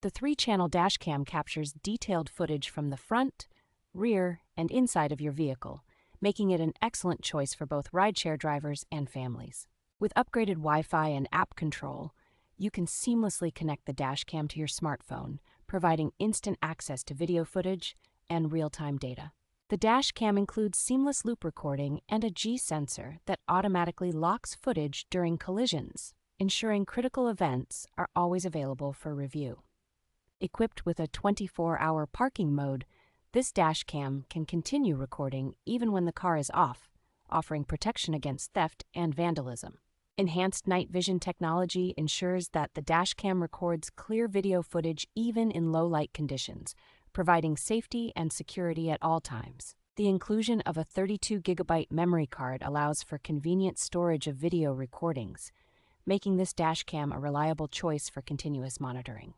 The 3-channel dashcam captures detailed footage from the front, rear, and inside of your vehicle, making it an excellent choice for both rideshare drivers and families. With upgraded Wi-Fi and app control, you can seamlessly connect the dashcam to your smartphone, providing instant access to video footage and real-time data. The dashcam includes seamless loop recording and a G sensor that automatically locks footage during collisions, ensuring critical events are always available for review. Equipped with a 24-hour parking mode, this dashcam can continue recording even when the car is off, offering protection against theft and vandalism. Enhanced night vision technology ensures that the dashcam records clear video footage even in low-light conditions, providing safety and security at all times. The inclusion of a 32-gigabyte memory card allows for convenient storage of video recordings, making this dashcam a reliable choice for continuous monitoring.